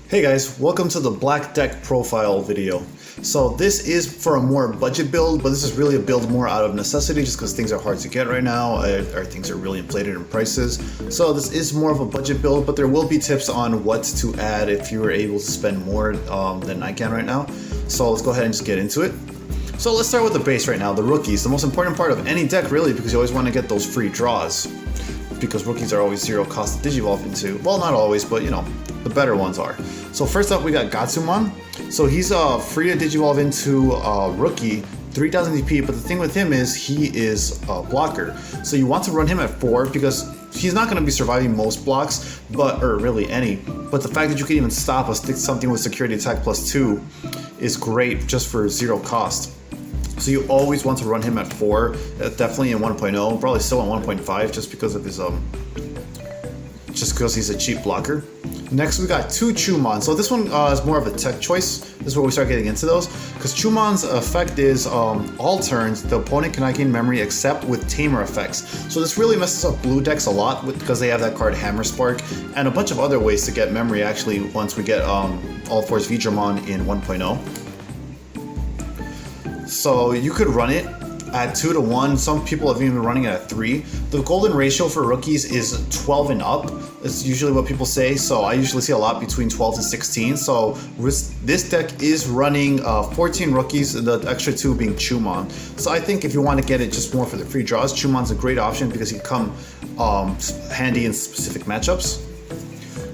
Hey guys, welcome to the Black Deck profile video. So this is for a more budget build, but this is really a build more out of necessity just because things are hard to get right now, or things are really inflated in prices. So this is more of a budget build, but there will be tips on what to add if you were able to spend more than I can right now. So let's go ahead and just get into it. So let's start with the base right now, the rookies. The most important part of any deck really, because you always want to get those free draws. Because rookies are always zero cost to digivolve into. Well, not always, but you know, the better ones are. So first up we got Gatsumon. So he's free to digivolve into rookie, 3000 DP, but the thing with him is he is a blocker. So you want to run him at 4 because he's not going to be surviving most blocks, or really any. But the fact that you can even stop something with security attack +2 is great just for 0 cost. So you always want to run him at 4, definitely in 1.0, probably still in 1.5 just because of his he's a cheap blocker. Next we got 2 Chumon. So this one is more of a tech choice. This is where we start getting into those. Because Chumon's effect is all turns, the opponent cannot gain memory except with tamer effects. So this really messes up blue decks a lot because they have that card Hammer Spark and a bunch of other ways to get memory actually once we get All Force Digimon in 1.0. So you could run it at 2 to 1. Some people have even been running it at 3. The golden ratio for rookies is 12 and up. That's usually what people say. So I usually see a lot between 12 to 16. So this deck is running 14 rookies, the extra 2 being Chumon. So I think if you want to get it just more for the free draws, Chumon's a great option because he come handy in specific matchups.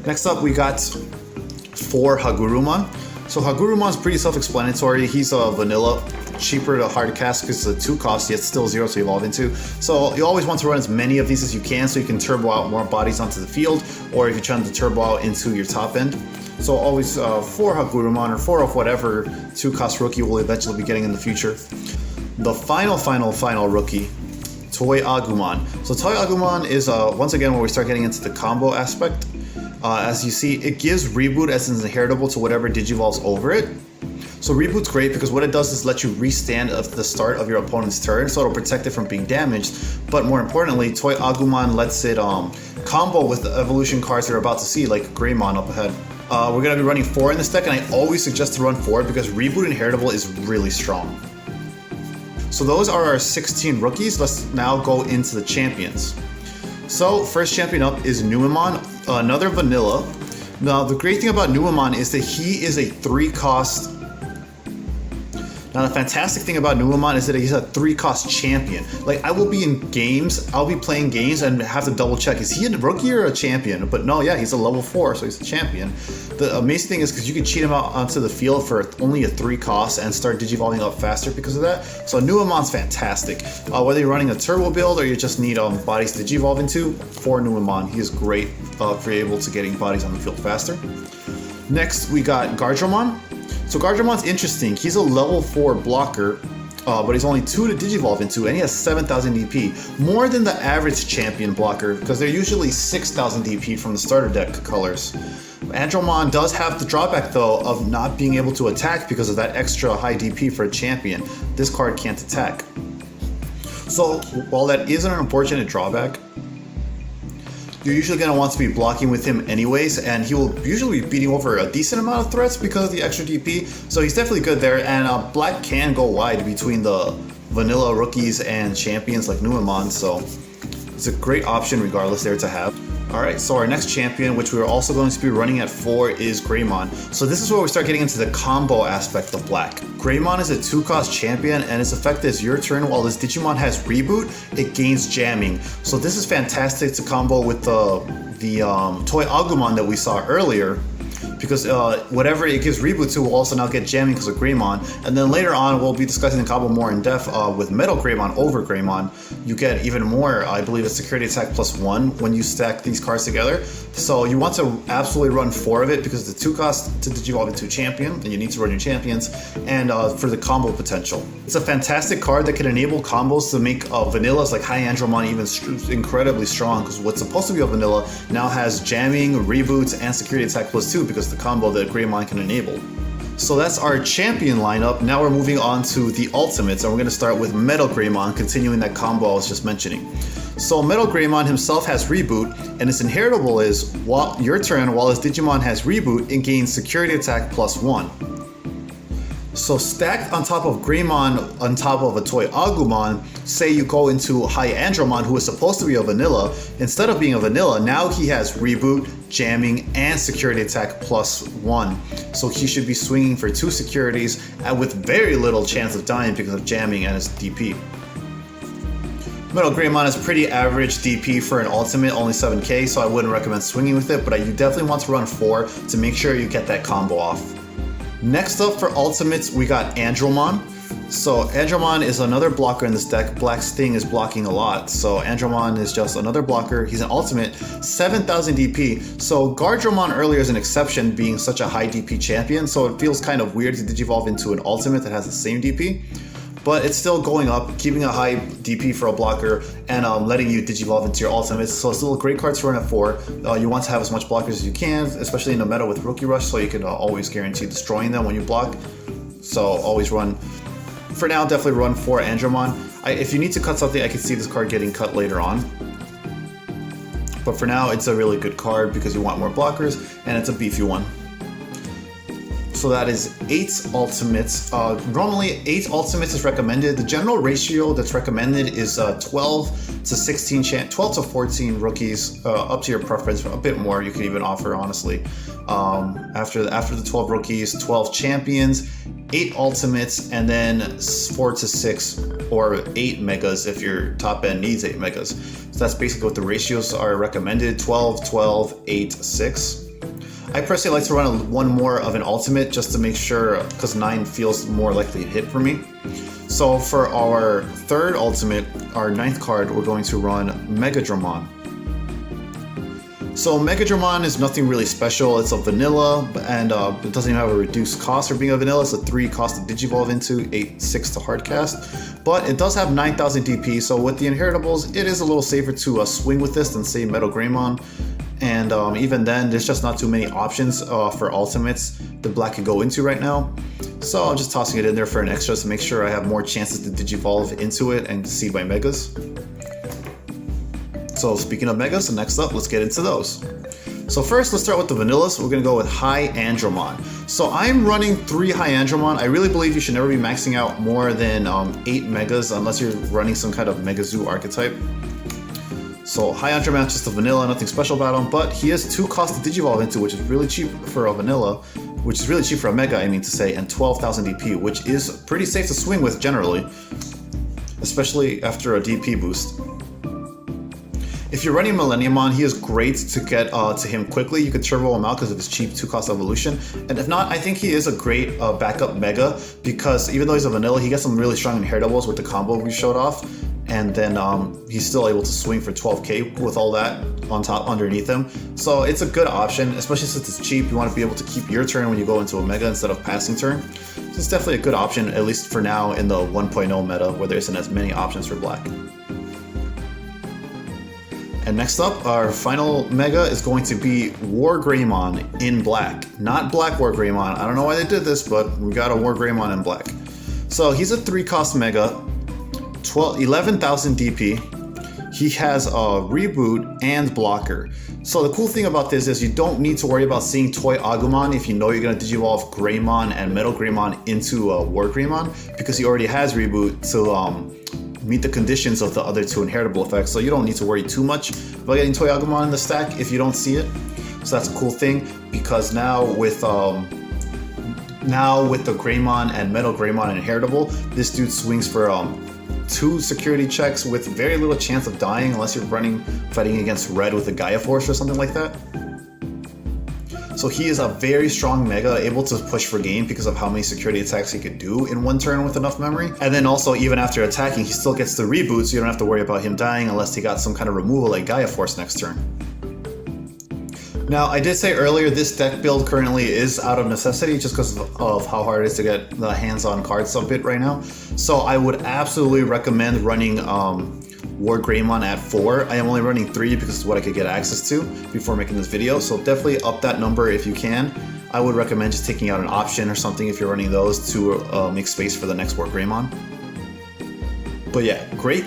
Next up we got 4 Hagurumon. So Hagurumon's pretty self-explanatory. He's a vanilla, cheaper to hard cast because it's a 2 cost, yet still 0 to evolve into. So you always want to run as many of these as you can so you can turbo out more bodies onto the field, or if you're trying to turbo out into your top end. So always 4 Hagurumon or 4 of whatever 2 cost rookie will eventually be getting in the future. The final rookie, Toy Agumon. So Toy Agumon is once again where we start getting into the combo aspect. As you see, it gives Reboot as an inheritable to whatever digivolves over it. So Reboot's great because what it does is let you restand at the start of your opponent's turn, so it'll protect it from being damaged. But more importantly, Toy Agumon lets it combo with the evolution cards you're about to see, like Greymon up ahead. We're going to be running 4 in this deck, and I always suggest to run 4 because Reboot Inheritable is really strong. So those are our 16 rookies. Let's now go into the champions. So first champion up is Numemon, another vanilla. Now the great thing about Numemon is that he is a 3 cost. Now the fantastic thing about Numemon is that he's a 3 cost champion. Like I will be in games, I'll be playing games and have to double check, is he a rookie or a champion? But no, yeah, he's a level 4, so he's a champion. The amazing thing is because you can cheat him out onto the field for only a 3 cost and start digivolving up faster because of that. So Numemon's fantastic. Whether you're running a turbo build or you just need bodies to digivolve into, for Numemon, he is great for able to getting bodies on the field faster. Next we got Gardramon. So Gardramon's interesting. He's a level 4 blocker, but he's only 2 to digivolve into, and he has 7000 DP, more than the average champion blocker because they're usually 6000 DP from the starter deck colors. Andromon does have the drawback though of not being able to attack because of that extra high DP for a champion. This card can't attack. So while that is an unfortunate drawback, you're usually going to want to be blocking with him anyways, and he will usually be beating over a decent amount of threats because of the extra DP, so he's definitely good there, and black can go wide between the vanilla rookies and champions like Numemon, so it's a great option regardless there to have. Alright, so our next champion, which we're also going to be running at 4, is Greymon. So this is where we start getting into the combo aspect of black. Greymon is a 2 cost champion, and its effect is your turn while this Digimon has Reboot, it gains jamming. So this is fantastic to combo with the Toy Agumon that we saw earlier, because whatever it gives Reboot to will also now get jamming because of Greymon. And then later on, we'll be discussing the combo more in depth with Metal Greymon over Greymon. You get even more, I believe it's security attack +1 when you stack these cards together. So you want to absolutely run 4 of it because the 2 cost to digivolve into champion, and you need to run your champions, and for the combo potential. It's a fantastic card that can enable combos to make vanillas like High Andromon even incredibly strong, because what's supposed to be a vanilla now has jamming, reboots, and security attack +2 because the combo that Greymon can enable. So that's our champion lineup. Now we're moving on to the ultimates, and we're going to start with Metal Greymon, continuing that combo I was just mentioning. So Metal Greymon himself has Reboot, and its inheritable is while your turn, while his Digimon has Reboot, it gains Security Attack +1. So stacked on top of Greymon, on top of a Toy Agumon, say you go into High Andromon, who is supposed to be a vanilla. Instead of being a vanilla, now he has Reboot, Jamming, and Security Attack +1. So he should be swinging for 2 securities and with very little chance of dying because of Jamming and his DP. Metal Greymon is pretty average DP for an ultimate, only 7k, so I wouldn't recommend swinging with it, but you definitely want to run 4 to make sure you get that combo off. Next up for ultimates, we got Andromon. So Andromon is another blocker in this deck. Black Sting is blocking a lot, so Andromon is just another blocker. He's an ultimate, 7,000 DP. So Guardromon earlier is an exception, being such a high DP champion, so it feels kind of weird to digivolve into an ultimate that has the same DP. But it's still going up, keeping a high DP for a blocker, and letting you digivolve into your ultimates. So it's still a great card to run at 4. You want to have as much blockers as you can, especially in the meta with Rookie Rush, so you can always guarantee destroying them when you block. So always run, for now, definitely run 4 Andromon. If you need to cut something, I can see this card getting cut later on. But for now, it's a really good card because you want more blockers, and it's a beefy one. So that is 8 ultimates. Normally 8 ultimates is recommended. The general ratio that's recommended is 12 to 14 rookies, up to your preference. A bit more you can even offer, honestly. After the 12 rookies, 12 champions, 8 ultimates, and then 4 to 6 or 8 megas if your top end needs 8 megas. So that's basically what the ratios are recommended: 12, 12, 8, 6. I personally like to run one more of an ultimate just to make sure, because 9 feels more likely to hit for me. So for our 3rd ultimate, our 9th card, we're going to run Megadramon. So Megadramon is nothing really special. It's a vanilla, and it doesn't even have a reduced cost for being a vanilla. It's a 3 cost to digivolve into, 6 to hardcast. But it does have 9,000 DP, so with the inheritables, it is a little safer to swing with this than, say, Metal Greymon. And even then, there's just not too many options for ultimates that Black could go into right now. So I'm just tossing it in there for an extra to make sure I have more chances to digivolve into it and seed my megas. So speaking of megas, next up, let's get into those. So first, let's start with the vanillas. We're gonna go with High Andromon. So I'm running 3 High Andromon. I really believe you should never be maxing out more than 8 megas unless you're running some kind of Megazoo archetype. So High Andromon is just a vanilla, nothing special about him, but he has 2 costs to digivolve into, which is really cheap for a vanilla, which is really cheap for a mega, I mean to say, and 12,000 DP, which is pretty safe to swing with generally, especially after a DP boost. If you're running Millenniumon, he is great to get to him quickly. You could turbo him out because of his cheap 2-cost evolution. And if not, I think he is a great backup mega, because even though he's a vanilla, he gets some really strong inheritables with the combo we showed off. And then he's still able to swing for 12k with all that on top underneath him. So it's a good option, especially since it's cheap. You want to be able to keep your turn when you go into a mega instead of passing turn. So it's definitely a good option, at least for now in the 1.0 meta, where there isn't as many options for Black. And next up, our final mega is going to be War Greymon in Black. Not Black War Greymon. I don't know why they did this, but we got a War Greymon in Black. So he's a 3-cost mega, 11,000 DP. He has a reboot and blocker. So the cool thing about this is you don't need to worry about seeing Toy Agumon if you know you're going to digivolve Greymon and Metal Greymon into War Greymon, because he already has reboot to meet the conditions of the other 2 inheritable effects. So you don't need to worry too much about getting Toy Agumon in the stack if you don't see it. So that's a cool thing, because now with the Greymon and Metal Greymon inheritable, this dude swings for 2 security checks with very little chance of dying unless you're fighting against red with a Gaia Force or something like that. So he is a very strong mega, able to push for game because of how many security attacks he could do in one turn with enough memory. And then also, even after attacking, he still gets the reboot, so you don't have to worry about him dying unless he got some kind of removal like Gaia Force next turn. Now, I did say earlier this deck build currently is out of necessity just because of how hard it is to get the hands-on cards a bit right now. So I would absolutely recommend running War Greymon at 4. I am only running 3 because it's what I could get access to before making this video. So definitely up that number if you can. I would recommend just taking out an option or something if you're running those to make space for the next War Greymon. But yeah, great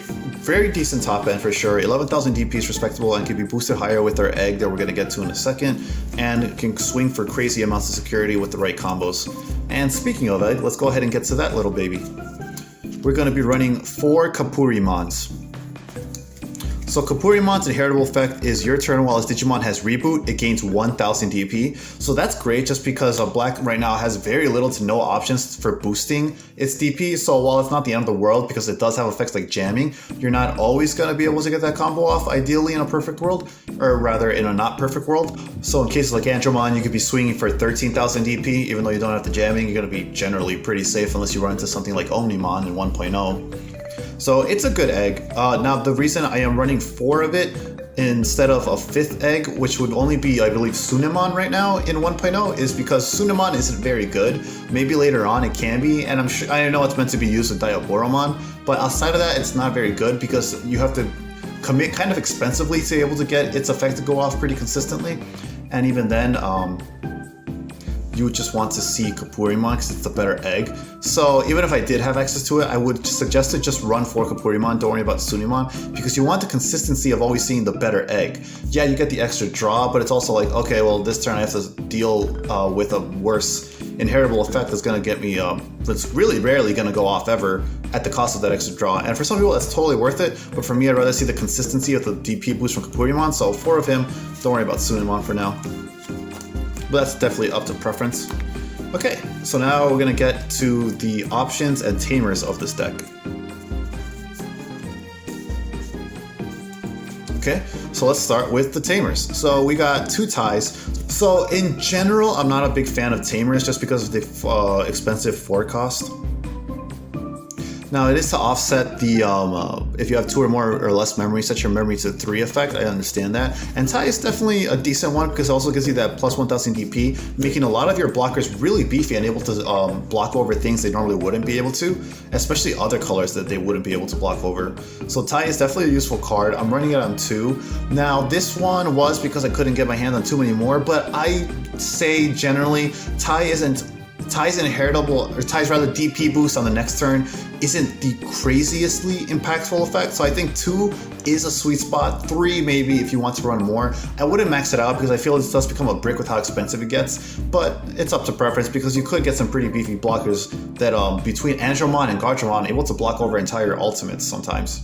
very decent top end for sure. 11,000 DP is respectable and can be boosted higher with our egg that we're going to get to in a second, and it can swing for crazy amounts of security with the right combos. And speaking of egg, let's go ahead and get to that little baby. We're going to be running 4 Kapurimons. So Kapurimon's inheritable effect is your turn while its Digimon has reboot, it gains 1000 DP. So that's great just because Black right now has very little to no options for boosting its DP. So while it's not the end of the world because it does have effects like jamming, you're not always going to be able to get that combo off ideally in a perfect world, or rather in a not perfect world. So in cases like Andromon, you could be swinging for 13,000 DP even though you don't have the jamming. You're going to be generally pretty safe unless you run into something like Omnimon in 1.0. So it's a good egg. Now the reason I am running 4 of it instead of a 5th egg, which would only be, I believe, Sunemon right now in 1.0, is because Sunemon isn't very good. Maybe later on it can be, and I know it's meant to be used with Diaboromon, but outside of that, it's not very good because you have to commit kind of expensively to be able to get its effect to go off pretty consistently, and even then, you would just want to see Kapurimon because it's a better egg. So even if I did have access to it, I would suggest to just run 4 Kapurimon, don't worry about Sunemon, because you want the consistency of always seeing the better egg. Yeah, you get the extra draw, but it's also like, okay, well this turn I have to deal with a worse inheritable effect that's going to get me, that's really rarely going to go off ever at the cost of that extra draw. And for some people that's totally worth it, but for me I'd rather see the consistency of the DP boost from Kapurimon, so 4 of him, don't worry about Sunemon for now. But that's definitely up to preference. Okay, so now we're gonna get to the options and tamers of this deck. Okay, so let's start with the tamers. So we got 2 ties. So in general, I'm not a big fan of tamers just because of the expensive 4 cost. Now it is to offset the, if you have 2 or more or less memory, set your memory to 3 effect, I understand that. And tie is definitely a decent one because it also gives you that plus 1000 DP, making a lot of your blockers really beefy and able to block over things they normally wouldn't be able to, especially other colors that they wouldn't be able to block over. So tie is definitely a useful card. I'm running it on 2. Now this one was because I couldn't get my hand on too many more, but I say generally Tie's inheritable, or Tie's rather DP boost on the next turn isn't the craziestly impactful effect, so I think 2 is a sweet spot. 3 maybe if you want to run more. I wouldn't max it out because I feel it does become a brick with how expensive it gets, but it's up to preference because you could get some pretty beefy blockers that between Andromon and Gardromon able to block over entire ultimates sometimes.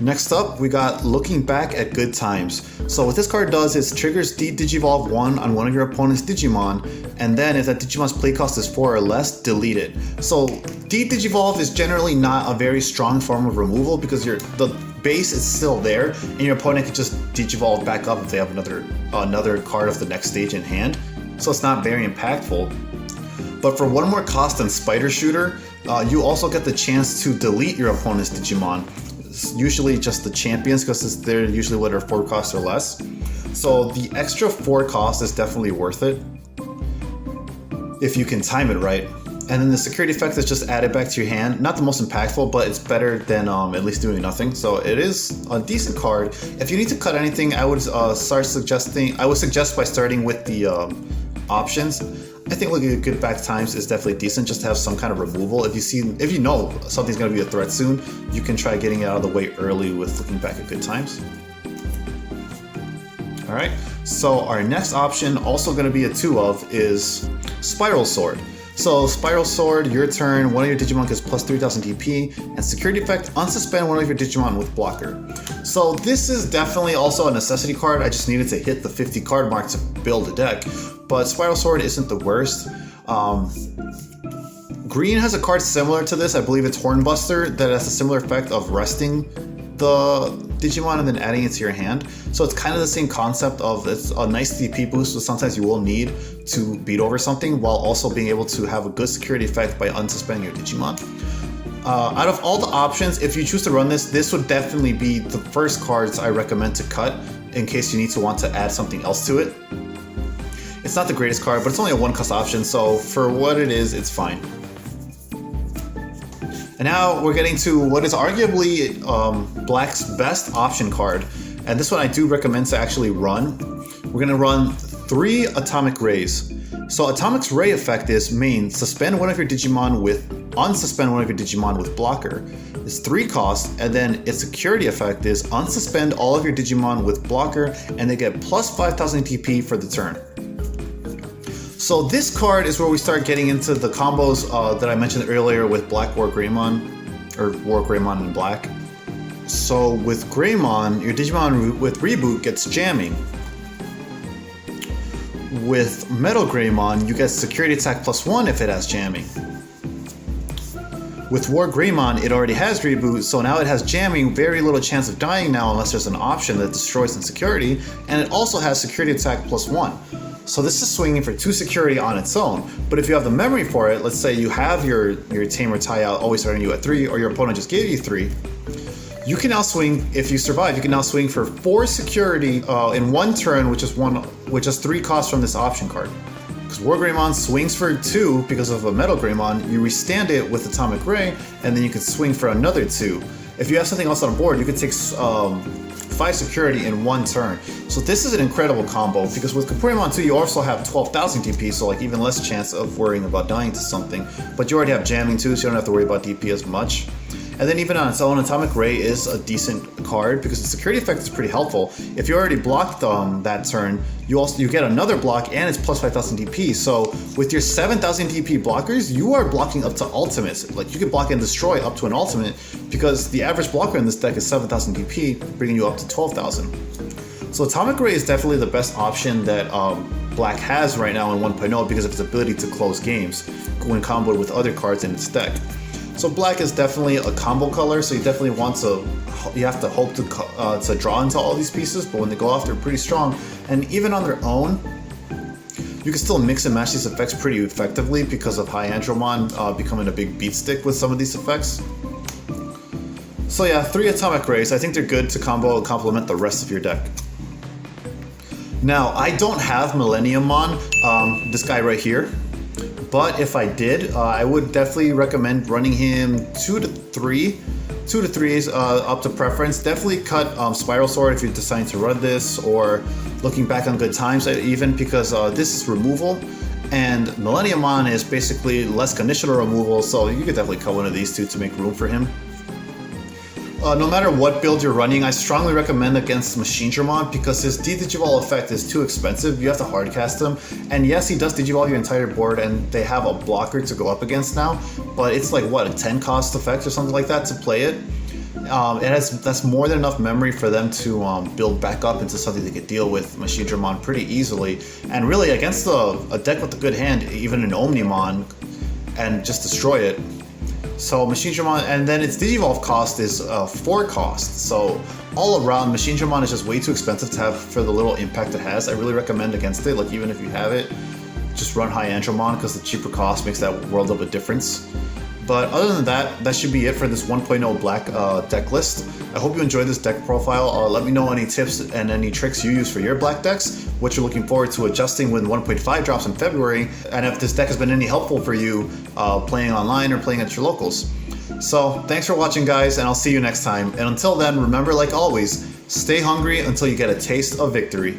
Next up, we got Looking Back at Good Times. So what this card does is triggers D-Digivolve 1 on one of your opponent's Digimon, and then if that Digimon's play cost is 4 or less, delete it. So D-Digivolve is generally not a very strong form of removal because the base is still there, and your opponent can just Digivolve back up if they have another card of the next stage in hand. So it's not very impactful. But for 1 more cost than Spider Shooter, you also get the chance to delete your opponent's Digimon. Usually just the champions because they're usually what are 4 costs or less. So the extra 4 cost is definitely worth it if you can time it right. And then the security effect is just added back to your hand. Not the most impactful, but it's better than at least doing nothing. So it is a decent card. If you need to cut anything, I would suggest by starting with the options. I think looking at Good Back Times is definitely decent just to have some kind of removal. If you know something's going to be a threat soon, you can try getting it out of the way early with Looking Back at Good Times. Alright, so our next option, also going to be a 2 of, is Spiral Sword. So Spiral Sword, your turn, one of your Digimon gets plus 3000 DP, and security effect, unsuspend one of your Digimon with blocker. So this is definitely also a necessity card. I just needed to hit the 50 card mark to build a deck. But Spiral Sword isn't the worst. Green has a card similar to this, I believe it's Hornbuster, that has a similar effect of resting the Digimon and then adding it to your hand. So it's kind of the same concept of it's a nice DP boost, so sometimes you will need to beat over something while also being able to have a good security effect by unsuspending your Digimon. Out of all the options, if you choose to run this would definitely be the first cards I recommend to cut in case you need to want to add something else to it. It's not the greatest card, but it's only a 1 cost option, so for what it is, it's fine. And now we're getting to what is arguably Black's best option card. And this one I do recommend to actually run. We're going to run 3 Atomic Rays. So Atomic's Ray effect is main, unsuspend one of your Digimon with blocker. It's 3 cost, and then its security effect is unsuspend all of your Digimon with blocker, and they get plus 5,000 TP for the turn. So this card is where we start getting into the combos that I mentioned earlier with Black War Greymon, or War Greymon in Black. So with Greymon, your Digimon with Reboot gets jamming. With Metal Greymon, you get security attack +1 if it has jamming. With War Greymon, it already has Reboot, so now it has jamming, very little chance of dying now unless there's an option that destroys insecurity, and it also has security attack +1. So this is swinging for 2 security on its own, but if you have the memory for it, let's say you have your Tamer tie out always starting you at 3, or your opponent just gave you 3, you can now swing, if you survive, you can now swing for 4 security in 1 turn, which is 3 costs from this option card. Because War Greymon swings for 2 because of a Metal Greymon, you restand it with Atomic Ray, and then you can swing for another 2. If you have something else on board, you can take 5 security in 1 turn. So this is an incredible combo, because with Greymon 2, you also have 12,000 DP, so like even less chance of worrying about dying to something. But you already have jamming too, so you don't have to worry about DP as much. And then even on its own, Atomic Ray is a decent card because the security effect is pretty helpful. If you already blocked that turn, you get another block and it's plus 5,000 DP. So with your 7,000 DP blockers, you are blocking up to ultimates. Like you can block and destroy up to an ultimate because the average blocker in this deck is 7,000 DP, bringing you up to 12,000. So Atomic Ray is definitely the best option that Black has right now in 1.0 because of its ability to close games when comboed with other cards in its deck. So Black is definitely a combo color, so you definitely you have to hope to draw into all these pieces, but when they go off, they're pretty strong. And even on their own, you can still mix and match these effects pretty effectively because of High Andromon becoming a big beat stick with some of these effects. So yeah, 3 Atomic Rays, I think they're good to combo and complement the rest of your deck. Now, I don't have Millenniummon, this guy right here. But if I did, I would definitely recommend running him 2 to 3. 2 to 3 is up to preference. Definitely cut Spiral Sword if you're deciding to run this, or looking back on good times even, because this is removal. And Millenniummon is basically less conditional removal, so you could definitely cut one of these two to make room for him. No matter what build you're running, I strongly recommend against Machinedramon because his D-Digivolve effect is too expensive. You have to hardcast him. And yes, he does Digivolve your entire board and they have a blocker to go up against now, but it's like, what, a 10 cost effect or something like that to play it? That's more than enough memory for them to build back up into something they could deal with Machinedramon pretty easily. And really, against a deck with a good hand, even an Omnimon, and just destroy it. So Machinedramon, and then its Digivolve cost is 4 cost. So all around, Machinedramon is just way too expensive to have for the little impact it has. I really recommend against it. Like even if you have it, just run High Andromon because the cheaper cost makes that world of a difference. But other than that, that should be it for this 1.0 Black deck list. I hope you enjoyed this deck profile. Let me know any tips and any tricks you use for your Black decks, what you're looking forward to adjusting when 1.5 drops in February, and if this deck has been any helpful for you playing online or playing at your locals. So thanks for watching, guys, and I'll see you next time. And until then, remember, like always, stay hungry until you get a taste of victory.